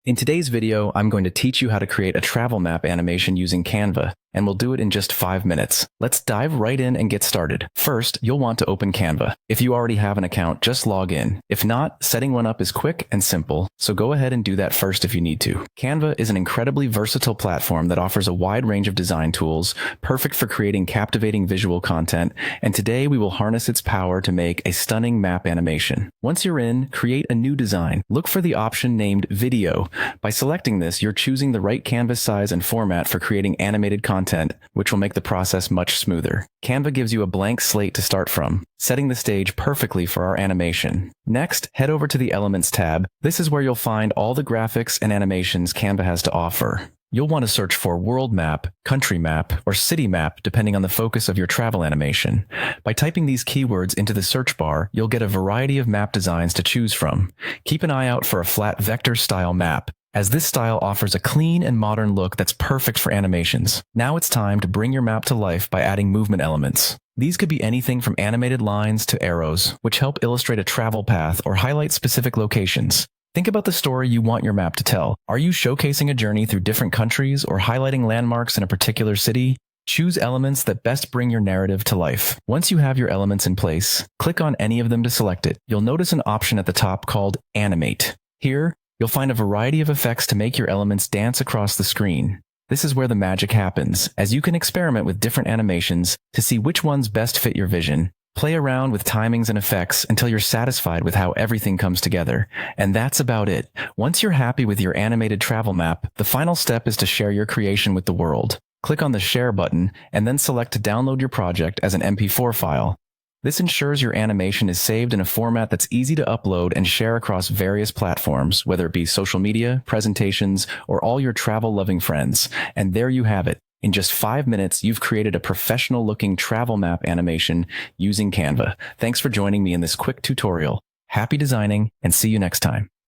In today's video, I'm going to teach you how to create a travel map animation using Canva, and we'll do it in just 5 minutes. Let's dive right in and get started. First, you'll want to open Canva. If you already have an account, just log in. If not, setting one up is quick and simple, so go ahead and do that first if you need to. Canva is an incredibly versatile platform that offers a wide range of design tools, perfect for creating captivating visual content, and today we will harness its power to make a stunning map animation. Once you're in, create a new design. Look for the option named Video. By selecting this, you're choosing the right canvas size and format for creating animated content, which will make the process much smoother. Canva gives you a blank slate to start from, setting the stage perfectly for our animation. Next, head over to the Elements tab. This is where you'll find all the graphics and animations Canva has to offer. You'll want to search for world map, country map, or city map depending on the focus of your travel animation. By typing these keywords into the search bar, you'll get a variety of map designs to choose from. Keep an eye out for a flat vector style map, as this style offers a clean and modern look that's perfect for animations. Now it's time to bring your map to life by adding movement elements. These could be anything from animated lines to arrows, which help illustrate a travel path or highlight specific locations. Think about the story you want your map to tell. Are you showcasing a journey through different countries or highlighting landmarks in a particular city? Choose elements that best bring your narrative to life. Once you have your elements in place, click on any of them to select it. You'll notice an option at the top called Animate. Here, you'll find a variety of effects to make your elements dance across the screen. This is where the magic happens, as you can experiment with different animations to see which ones best fit your vision. Play around with timings and effects until you're satisfied with how everything comes together. And that's about it. Once you're happy with your animated travel map, the final step is to share your creation with the world. Click on the Share button and then select to download your project as an MP4 file. This ensures your animation is saved in a format that's easy to upload and share across various platforms, whether it be social media, presentations, or all your travel-loving friends. And there you have it. In just 5 minutes, you've created a professional-looking travel map animation using Canva. Thanks for joining me in this quick tutorial. Happy designing, and see you next time.